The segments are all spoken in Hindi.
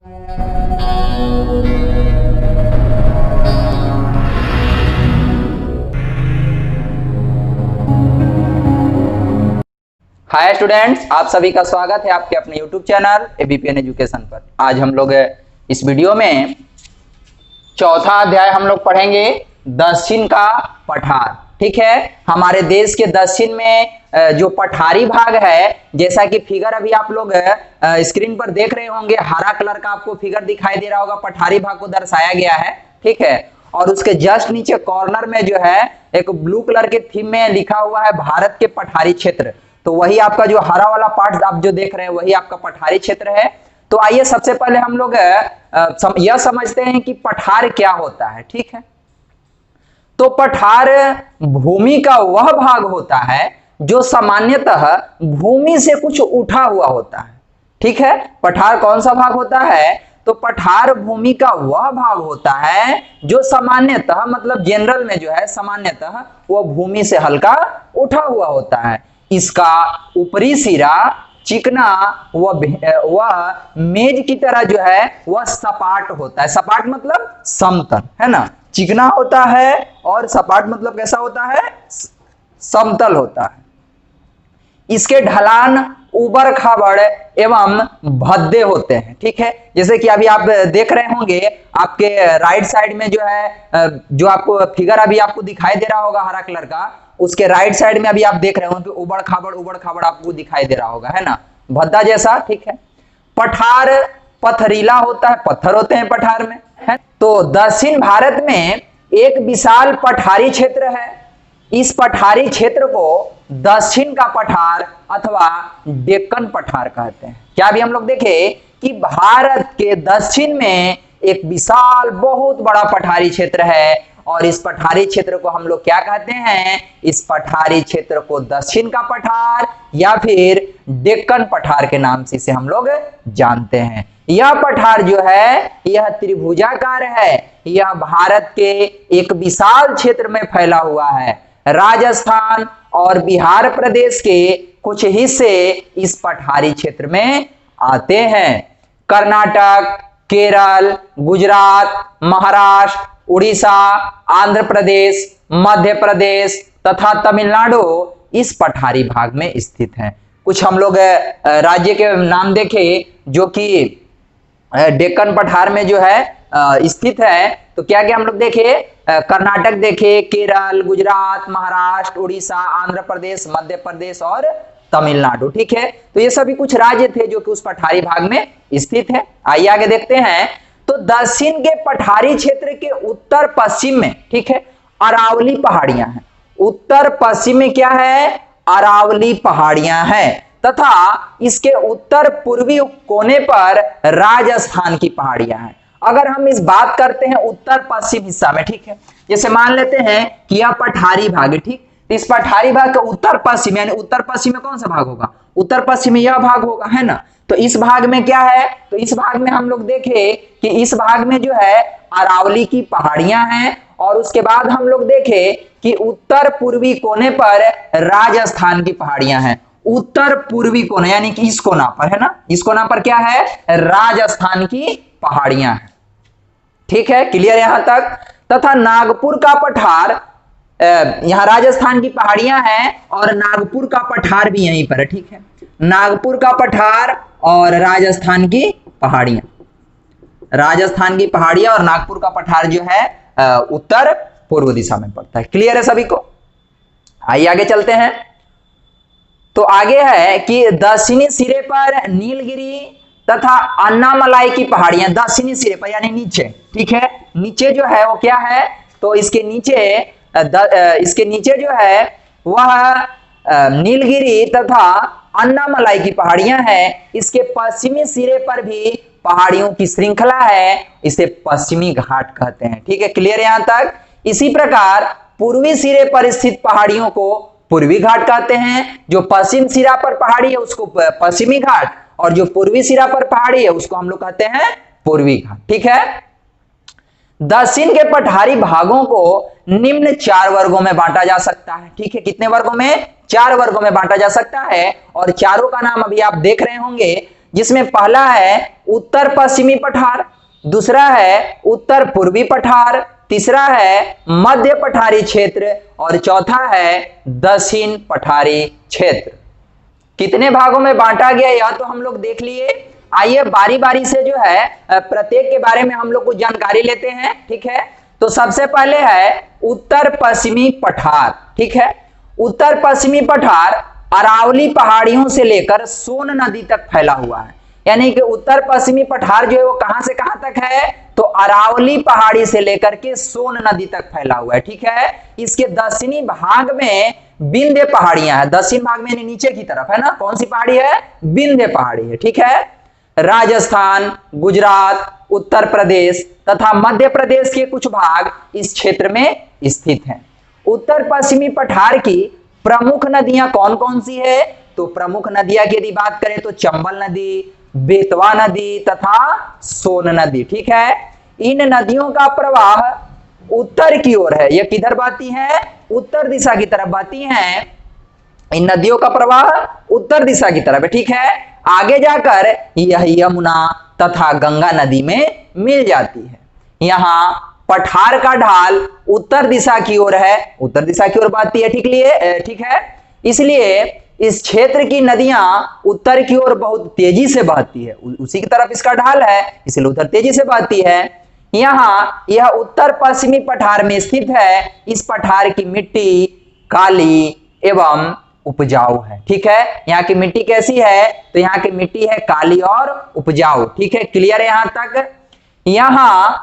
हाय स्टूडेंट्स, आप सभी का स्वागत है आपके अपने यूट्यूब चैनल एबीपीएन एजुकेशन पर। आज हम लोग इस वीडियो में चौथा अध्याय हम लोग पढ़ेंगे, दक्षिण का पठार। ठीक है, हमारे देश के दक्षिण में जो पठारी भाग है, जैसा कि फिगर अभी आप लोग स्क्रीन पर देख रहे होंगे, हरा कलर का आपको फिगर दिखाई दे रहा होगा, पठारी भाग को दर्शाया गया है। ठीक है, और उसके जस्ट नीचे कॉर्नर में जो है एक ब्लू कलर के थीम में लिखा हुआ है भारत के पठारी क्षेत्र। तो वही आपका जो हरा वाला पार्ट आप जो देख रहे हैं वही आपका पठारी क्षेत्र है। तो आइए सबसे पहले हम लोग यह समझते हैं कि पठार क्या होता है। ठीक है, तो पठार भूमि का वह भाग होता है जो सामान्यतः भूमि से कुछ उठा हुआ होता है। ठीक है, पठार कौन सा भाग होता है? तो पठार भूमि का वह भाग होता है जो सामान्यतः, मतलब जनरल में जो है सामान्यतः वह भूमि से हल्का उठा हुआ होता है। इसका ऊपरी सिरा चिकना वह मेज की तरह जो है वह सपाट होता है। सपाट मतलब समतल, है ना। चिकना होता है और सपाट मतलब कैसा होता है? समतल होता है। इसके ढलान उबड़ खाबड़ एवं भद्दे होते हैं। ठीक है, जैसे कि अभी आप देख रहे होंगे, आपके राइट साइड में जो है जो आपको फिगर अभी आपको दिखाई दे रहा होगा हरा कलर का, उसके राइट साइड में अभी आप देख रहे हो उबड़ खाबड़ आपको दिखाई दे रहा होगा, है ना, भद्दा जैसा। ठीक है, पठार पथरीला होता है, पत्थर होते हैं पठार में, है। तो दक्षिण भारत में एक विशाल पठारी क्षेत्र है। इस पठारी क्षेत्र को दक्षिण का पठार अथवा डेक्कन पठार कहते हैं। क्या अभी हम लोग देखे कि भारत के दक्षिण में एक विशाल बहुत बड़ा पठारी क्षेत्र है, और इस पठारी क्षेत्र को हम लोग क्या कहते हैं? इस पठारी क्षेत्र को दक्षिण का पठार या फिर डेक्कन पठार के नाम से इसे हम लोग जानते हैं। यह पठार जो है यह त्रिभुजाकार है। यह भारत के एक विशाल क्षेत्र में फैला हुआ है। राजस्थान और बिहार प्रदेश के कुछ हिस्से इस पठारी क्षेत्र में आते हैं। कर्नाटक, केरल, गुजरात, महाराष्ट्र, उड़ीसा, आंध्र प्रदेश, मध्य प्रदेश तथा तमिलनाडु इस पठारी भाग में स्थित हैं। कुछ हम लोग राज्य के नाम देखे जो कि डेक्कन पठार में जो है स्थित है। तो क्या क्या हम लोग देखे? कर्नाटक देखे, केरल, गुजरात, महाराष्ट्र, उड़ीसा, आंध्र प्रदेश, मध्य प्रदेश और तमिलनाडु। ठीक है, तो ये सभी कुछ राज्य थे जो कि उस पठारी भाग में स्थित है। आइए आगे देखते हैं। तो दक्षिण के पठारी क्षेत्र के उत्तर पश्चिम में, ठीक है, अरावली पहाड़ियां हैं। उत्तर पश्चिम में क्या है? अरावली पहाड़ियां हैं, तथा इसके उत्तर पूर्वी कोने पर राजस्थान की पहाड़ियां हैं। अगर हम इस बात करते हैं उत्तर पश्चिम हिस्सा में, ठीक है, जैसे मान लेते हैं कि यह पठारी भाग है, ठीक, तो इस पठारी भाग का उत्तर पश्चिम, यानी उत्तर पश्चिम में कौन सा भाग होगा? उत्तर पश्चिम में यह भाग होगा, है ना। तो इस भाग में क्या है? तो इस भाग में हम लोग देखे कि इस भाग में जो है अरावली की पहाड़ियां हैं, और उसके बाद हम लोग देखे कि उत्तर पूर्वी कोने पर राजस्थान की पहाड़ियां हैं। उत्तर पूर्वी कोना यानी कि इस कोना पर, है ना, इस कोना पर क्या है? राजस्थान की पहाड़ियां हैं। ठीक है, क्लियर यहां तक। तथा नागपुर का पठार, यहां राजस्थान की पहाड़ियां हैं और नागपुर का पठार भी यहीं पर है। ठीक है, नागपुर का पठार और राजस्थान की पहाड़ियां, राजस्थान की पहाड़ियां और नागपुर का पठार जो है उत्तर पूर्व दिशा में पड़ता है। क्लियर है सभी को? आइए आगे चलते हैं। तो आगे है कि दक्षिणी सिरे पर नीलगिरी तथा अन्नामलाई की पहाड़ियां, दक्षिणी सिरे पर यानी नीचे, ठीक है, नीचे जो है वो क्या है? तो इसके नीचे जो है वह नीलगिरी तथा अन्नामलाई की पहाड़ियां हैं। इसके पश्चिमी सिरे पर भी पहाड़ियों की श्रृंखला है, इसे पश्चिमी घाट कहते हैं। ठीक है, क्लियर यहां तक। इसी प्रकार पूर्वी सिरे पर स्थित पहाड़ियों को पूर्वी घाट कहते हैं। जो पश्चिम सिरा पर पहाड़ी है उसको पश्चिमी घाट, और जो पूर्वी सिरा पर पहाड़ी है उसको हम लोग कहते हैं पूर्वी घाट। ठीक है, दक्षिण के पठारी भागों को निम्न 4 वर्गों में बांटा जा सकता है। ठीक है, कितने वर्गों में? 4 वर्गों में बांटा जा सकता है, और चारों का नाम अभी आप देख रहे होंगे। जिसमें पहला है उत्तर पश्चिमी पठार, दूसरा है उत्तर पूर्वी पठार, तीसरा है मध्य पठारी क्षेत्र और चौथा है दक्षिण पठारी क्षेत्र। कितने भागों में बांटा गया यह तो हम लोग देख लिए। आइए बारी बारी से जो है प्रत्येक के बारे में हम लोग कुछ जानकारी लेते हैं, ठीक है। तो सबसे पहले है उत्तर पश्चिमी पठार, ठीक है। उत्तर पश्चिमी पठार अरावली पहाड़ियों से लेकर सोन नदी तक फैला हुआ है, यानी कि उत्तर पश्चिमी पठार जो है वो कहां से कहां तक है, तो अरावली पहाड़ी से लेकर के सोन नदी तक फैला हुआ है, ठीक है। इसके दक्षिणी भाग में विंध्य पहाड़ियां हैं, दक्षिण भाग में यानी नीचे की तरफ है ना, कौन सी पहाड़ी है, विंध्य पहाड़ी है, ठीक है। राजस्थान, गुजरात, उत्तर प्रदेश तथा मध्य प्रदेश के कुछ भाग इस क्षेत्र में स्थित हैं। उत्तर पश्चिमी पठार की प्रमुख नदियां कौन कौन सी है, तो प्रमुख नदियां की यदि बात करें तो चंबल नदी, बेतवा नदी तथा सोन नदी, ठीक है। इन नदियों का प्रवाह उत्तर की ओर है, यह किधर बहती है, उत्तर दिशा की तरफ बहती हैं। इन नदियों का प्रवाह उत्तर दिशा की तरफ है, ठीक है। आगे जाकर यह यमुना तथा गंगा नदी में मिल जाती है। यहां पठार का ढाल उत्तर दिशा की ओर है, उत्तर दिशा की ओर बहती है, ठीक है। इसलिए इस क्षेत्र की नदियां उत्तर की ओर बहुत तेजी से बहती है, उसी की तरफ इसका ढाल है, इसलिए उधर तेजी से बहती है। यहां यह उत्तर पश्चिमी पठार में स्थित है। इस पठार की मिट्टी काली एवं उपजाऊ है, ठीक है। यहाँ की मिट्टी कैसी है, तो यहाँ की मिट्टी है काली और उपजाऊ, ठीक है। क्लियर है यहां तक। यहां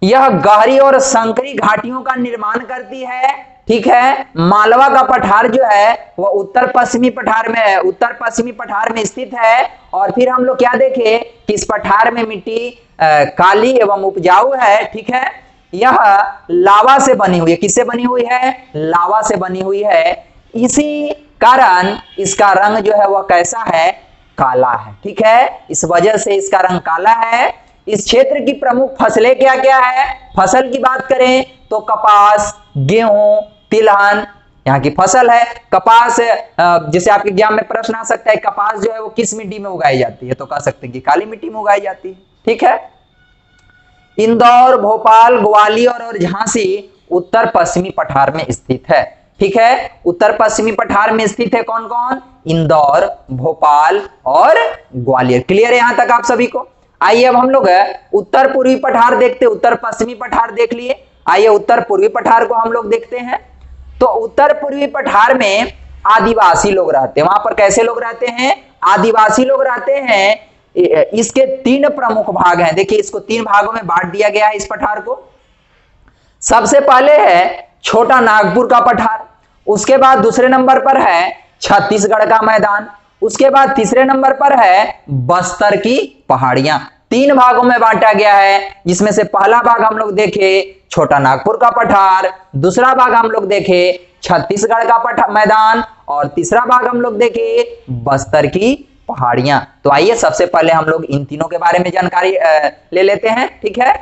यह गहरी और संकरी घाटियों का निर्माण करती है, ठीक है। मालवा का पठार जो है वह उत्तर पश्चिमी पठार में है, उत्तर पश्चिमी पठार में स्थित है। और फिर हम लोग क्या देखे कि इस पठार में मिट्टी काली एवं उपजाऊ है, ठीक है। यह लावा से बनी हुई है, किससे बनी हुई है, लावा से बनी हुई है। इसी कारण इसका रंग जो है वह कैसा है, काला है, ठीक है। इस वजह से इसका रंग काला है। इस क्षेत्र की प्रमुख फसलें क्या क्या है, फसल की बात करें तो कपास, गेहूं, तिलहन यहाँ की फसल है। कपास जैसे आपके एग्जाम में प्रश्न आ सकता है, कपास जो है वो किस मिट्टी में उगाई जाती है, तो कह सकते हैं कि काली मिट्टी में उगाई जाती है, ठीक है। इंदौर, भोपाल, ग्वालियर और झांसी उत्तर पश्चिमी पठार में स्थित है, ठीक है। उत्तर पश्चिमी पठार में स्थित है कौन कौन, इंदौर, भोपाल और ग्वालियर। क्लियर है यहां तक आप सभी को। आइए अब हम लोग उत्तर पूर्वी पठार देखते, उत्तर पश्चिमी पठार देख लिए, आइए उत्तर पूर्वी पठार को हम लोग देखते हैं। तो उत्तर पूर्वी पठार में आदिवासी लोग रहते हैं। वहां पर कैसे लोग रहते हैं, आदिवासी लोग रहते हैं। इसके 3 प्रमुख भाग हैं, देखिए इसको 3 भागों में बांट दिया गया है इस पठार को। सबसे पहले है छोटा नागपुर का पठार, उसके बाद दूसरे नंबर पर है छत्तीसगढ़ का मैदान, उसके बाद तीसरे नंबर पर है बस्तर की पहाड़ियां। 3 भागों में बांटा गया है, जिसमें से पहला भाग हम लोग देखे छोटा नागपुर का पठार, दूसरा भाग हम लोग देखे छत्तीसगढ़ का मैदान और तीसरा भाग हम लोग देखे बस्तर की पहाड़ियां। तो आइए सबसे पहले हम लोग इन तीनों के बारे में जानकारी ले लेते हैं, ठीक है।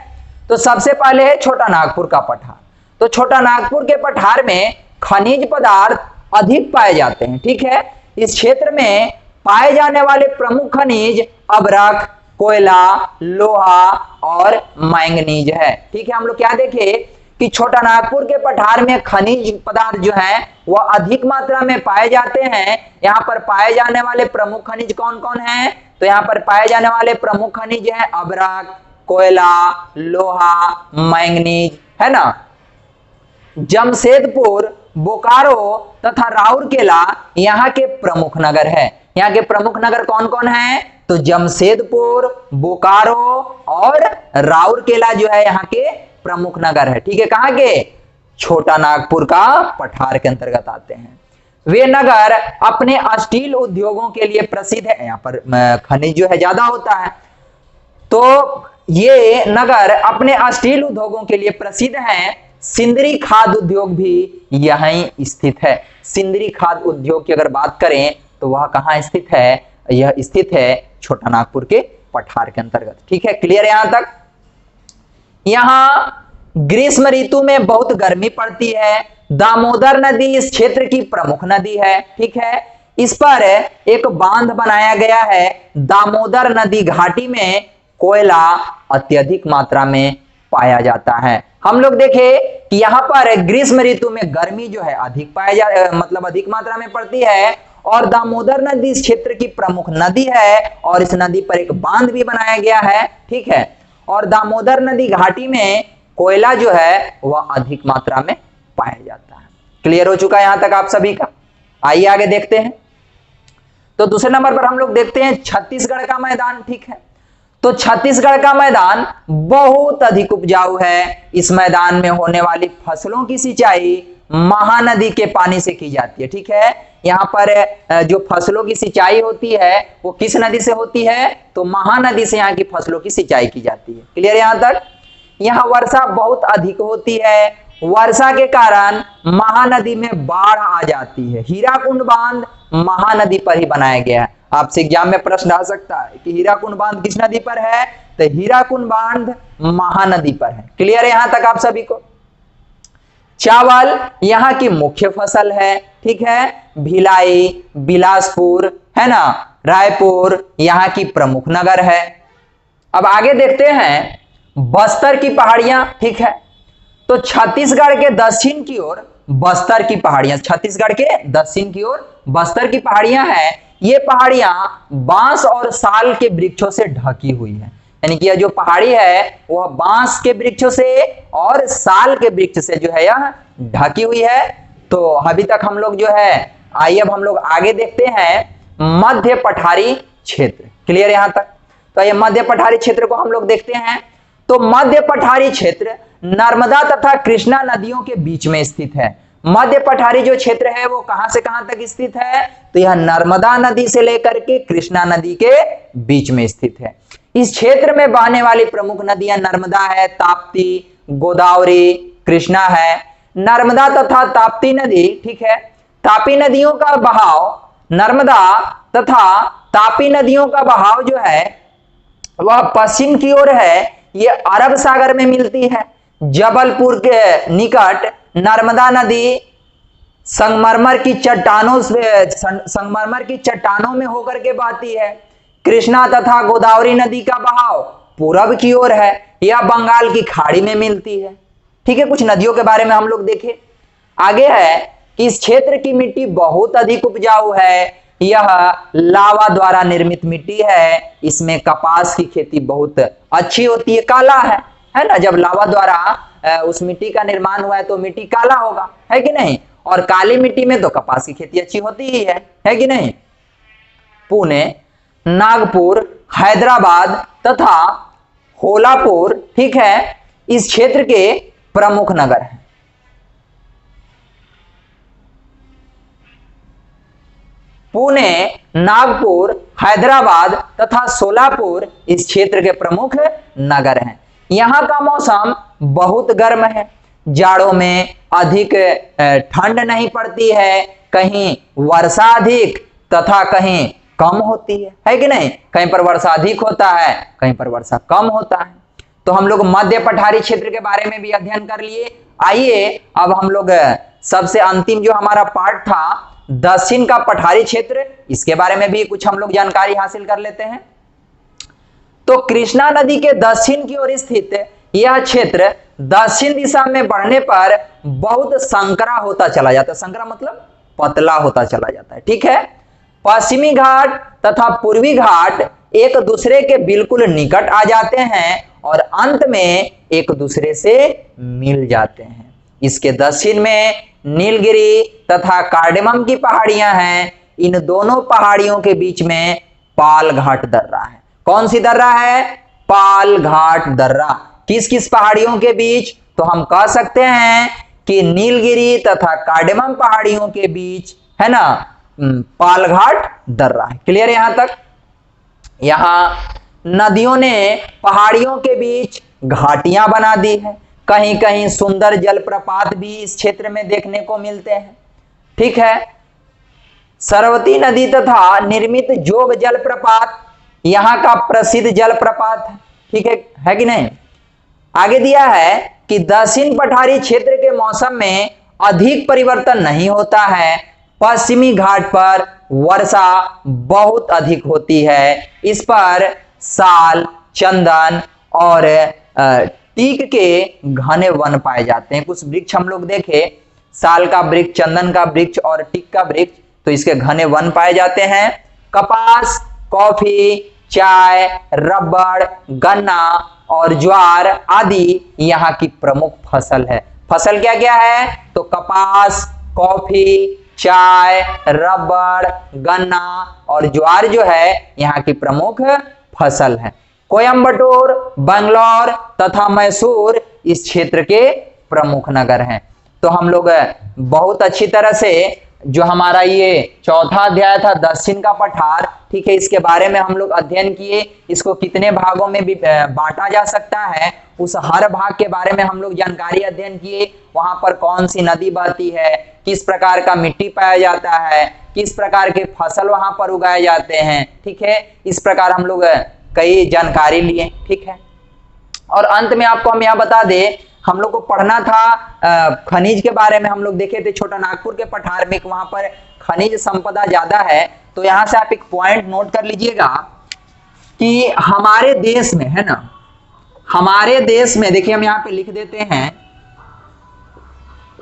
तो सबसे पहले है छोटा नागपुर का पठार। तो छोटा नागपुर के पठार में खनिज पदार्थ अधिक पाए जाते हैं, ठीक है। इस क्षेत्र में पाए जाने वाले प्रमुख खनिज अभ्रक, कोयला, लोहा और मैंगनीज है, ठीक है। हम लोग क्या देखे कि छोटा नागपुर के पठार में खनिज पदार्थ जो है वह अधिक मात्रा में पाए जाते हैं। यहाँ पर पाए जाने वाले प्रमुख खनिज कौन कौन है, तो यहाँ पर पाए जाने वाले प्रमुख खनिज है अभ्रक, कोयला, लोहा, मैंगनीज, है ना। जमशेदपुर, बोकारो तथा राउरकेला यहाँ के प्रमुख नगर है। यहाँ के प्रमुख नगर कौन कौन है, तो जमशेदपुर, बोकारो और राउरकेला जो है यहाँ के प्रमुख नगर है, ठीक है। कहाँ के, छोटा नागपुर का पठार के अंतर्गत आते हैं। वे नगर अपने स्टील उद्योगों के लिए प्रसिद्ध है, यहाँ पर खनिज जो है ज्यादा होता है, तो ये नगर अपने स्टील उद्योगों के लिए प्रसिद्ध हैं। सिंदरी खाद उद्योग भी यहीं स्थित है। सिंदरी खाद उद्योग की अगर बात करें तो वह कहां स्थित है, यह स्थित है छोटा नागपुर के पठार के अंतर्गत, ठीक है। क्लियर है यहां तक। यहां ग्रीष्म ऋतु में बहुत गर्मी पड़ती है। दामोदर नदी इस क्षेत्र की प्रमुख नदी है, ठीक है। इस पर एक बांध बनाया गया है। दामोदर नदी घाटी में कोयला अत्यधिक मात्रा में पाया जाता है। हम लोग देखे कि यहाँ पर ग्रीष्म ऋतु में गर्मी जो है अधिक मतलब अधिक मात्रा में पड़ती है, और दामोदर नदी इस क्षेत्र की प्रमुख नदी है और इस नदी पर एक बांध भी बनाया गया है। ठीक है, और दामोदर नदी घाटी में कोयला जो है वह अधिक मात्रा में पाया जाता है। क्लियर हो चुका है यहां तक आप सभी का? आइए आगे देखते हैं। तो दूसरे नंबर पर हम लोग देखते हैं छत्तीसगढ़ का मैदान। ठीक है, तो छत्तीसगढ़ का मैदान बहुत अधिक उपजाऊ है। इस मैदान में होने वाली फसलों की सिंचाई महानदी के पानी से की जाती है। ठीक है, यहाँ पर जो फसलों की सिंचाई होती है वो किस नदी से होती है? तो महानदी से यहाँ की फसलों की सिंचाई की जाती है। क्लियर यहां तक? यहाँ वर्षा बहुत अधिक होती है। वर्षा के कारण महानदी में बाढ़ आ जाती है। हीराकुंड बांध महानदी पर ही बनाया गया है। आपसे एग्जाम में प्रश्न आ सकता है कि हीराकुंड बांध किस नदी पर है? तो हीराकुंड बांध महानदी पर है। क्लियर है यहां तक आप सभी को? चावल यहाँ की मुख्य फसल है। ठीक है, भिलाई, बिलासपुर है ना, रायपुर यहाँ की प्रमुख नगर है। अब आगे देखते हैं बस्तर की पहाड़ियां। ठीक है, तो छत्तीसगढ़ के दक्षिण की ओर बस्तर की पहाड़ियां, छत्तीसगढ़ के दक्षिण की ओर बस्तर की पहाड़ियां हैं। ये पहाड़ियां बांस और साल के वृक्षों से ढकी हुई है। यानी कि यह जो पहाड़ी है वह बांस के वृक्षों से और साल के वृक्ष से जो है यह ढकी हुई है। तो अभी तक हम लोग जो है, आइए अब हम लोग आगे देखते हैं मध्य पठारी क्षेत्र। क्लियर यहां तक? तो ये मध्य पठारी क्षेत्र को हम लोग देखते हैं। तो मध्य पठारी क्षेत्र नर्मदा तथा कृष्णा नदियों के बीच में स्थित है। मध्य पठारी जो क्षेत्र है वो कहां से कहां तक स्थित है? तो यह नर्मदा नदी से लेकर के कृष्णा नदी के बीच में स्थित है। इस क्षेत्र में बहने वाली प्रमुख नदियां नर्मदा है, ताप्ती, गोदावरी, कृष्णा है। नर्मदा तथा ताप्ती नदी, ठीक है, तापी नदियों का बहाव, नर्मदा तथा तापी नदियों का बहाव जो है वह पश्चिम की ओर है। ये अरब सागर में मिलती है। जबलपुर के निकट नर्मदा नदी संगमरमर की चट्टानों में होकर के बहती है। कृष्णा तथा गोदावरी नदी का बहाव पूरब की ओर है। यह बंगाल की खाड़ी में मिलती है। ठीक है, कुछ नदियों के बारे में हम लोग देखें। आगे है कि इस क्षेत्र की मिट्टी बहुत अधिक उपजाऊ है। यह लावा द्वारा निर्मित मिट्टी है। इसमें कपास की खेती बहुत अच्छी होती है। काला है ना, जब लावा द्वारा उस मिट्टी का निर्माण हुआ है तो मिट्टी काला होगा, है कि नहीं? और काली मिट्टी में तो कपास की खेती अच्छी होती ही है कि नहीं? पुणे, नागपुर, हैदराबाद तथा होलापुर, ठीक है, इस क्षेत्र के प्रमुख नगर हैं। पुणे, नागपुर, हैदराबाद तथा सोलापुर इस क्षेत्र के प्रमुख नगर हैं। यहां का मौसम बहुत गर्म है। जाड़ों में अधिक ठंड नहीं पड़ती है। कहीं वर्षा अधिक तथा कहीं कम होती है कि नहीं? कहीं पर वर्षा अधिक होता है, कहीं पर वर्षा कम होता है। तो हम लोग मध्य पठारी क्षेत्र के बारे में भी अध्ययन कर लिए। आइए अब हम लोग सबसे अंतिम जो हमारा पार्ट था दक्षिण का पठारी क्षेत्र, इसके बारे में भी कुछ हम लोग जानकारी हासिल कर लेते हैं। तो कृष्णा नदी के दक्षिण की ओर स्थित यह क्षेत्र दक्षिण दिशा में बढ़ने पर बहुत संकरा होता चला जाता है। संकरा मतलब पतला होता चला जाता है। ठीक है, पश्चिमी घाट तथा पूर्वी घाट एक दूसरे के बिल्कुल निकट आ जाते हैं और अंत में एक दूसरे से मिल जाते हैं। इसके दक्षिण में नीलगिरी तथा कार्डेमम की पहाड़ियां हैं। इन दोनों पहाड़ियों के बीच में पाल घाट दर्रा है। कौन सी दर्रा है? पाल घाट दर्रा। किस किस पहाड़ियों के बीच? तो हम कह सकते हैं कि नीलगिरी तथा कार्डेमम पहाड़ियों के बीच, है ना, पाल घाट दर्रा है। क्लियर है यहां तक? यहां नदियों ने पहाड़ियों के बीच घाटियां बना दी है। कहीं कहीं सुंदर जलप्रपात भी इस क्षेत्र में देखने को मिलते हैं। ठीक है, सरवती नदी तथा निर्मित जोग जलप्रपात यहां का प्रसिद्ध जलप्रपात है। ठीक है कि नहीं? आगे दिया है कि दक्षिण पठारी क्षेत्र के मौसम में अधिक परिवर्तन नहीं होता है। पश्चिमी घाट पर वर्षा बहुत अधिक होती है। इस पर साल, चंदन और टीक के घने वन पाए जाते हैं। कुछ वृक्ष हम लोग देखे, साल का वृक्ष, चंदन का वृक्ष और टीक का वृक्ष, तो इसके घने वन पाए जाते हैं। कपास, कॉफी, चाय, रबड़, गन्ना और ज्वार आदि यहाँ की प्रमुख फसल है। फसल क्या क्या है? तो कपास, कॉफी, चाय, रबड़, गन्ना और ज्वार जो है यहाँ की प्रमुख फसल है। कोयंबटूर, बेंगलोर तथा मैसूर इस क्षेत्र के प्रमुख नगर हैं। तो हम लोग बहुत अच्छी तरह से जो हमारा ये चौथा अध्याय था दक्षिण का पठार, ठीक है, इसके बारे में हम लोग अध्ययन किए। इसको कितने भागों में भी बांटा जा सकता है, उस हर भाग के बारे में हम लोग जानकारी अध्ययन किए। वहां पर कौन सी नदी बहती है, किस प्रकार का मिट्टी पाया जाता है, किस प्रकार के फसल वहां पर उगाए जाते हैं, ठीक है। इस प्रकार हम लोग कई जानकारी लिए, ठीक है। और अंत में आपको हम यह बता दें, हम लोग को पढ़ना था खनिज के बारे में। हम लोग देखे थे छोटा नागपुर के पठार में, वहां पर खनिज संपदा ज्यादा है। तो यहां से आप एक पॉइंट नोट कर लीजिएगा कि हमारे देश में, है ना, हमारे देश में, देखिए हम यहां पे लिख देते हैं,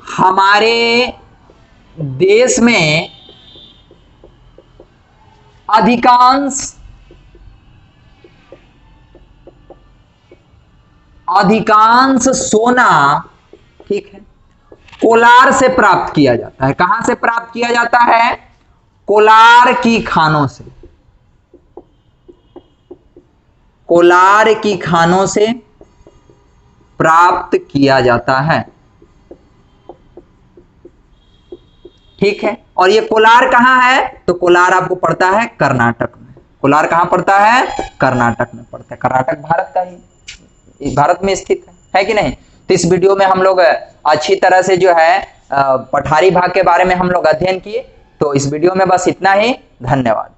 हमारे देश में अधिकांश सोना, ठीक है, कोलार से प्राप्त किया जाता है। कहां से प्राप्त किया जाता है? कोलार की खानों से। कोलार की खानों से प्राप्त किया जाता है, ठीक है। और ये कोलार कहां है? तो कोलार आपको पड़ता है कर्नाटक में। कोलार कहां पड़ता है? कर्नाटक में पड़ता है। कर्नाटक भारत का ही, भारत में स्थित है कि नहीं। तो इस वीडियो में हम लोग अच्छी तरह से जो है पठारी भाग के बारे में हम लोग अध्ययन किए। तो इस वीडियो में बस इतना ही। धन्यवाद।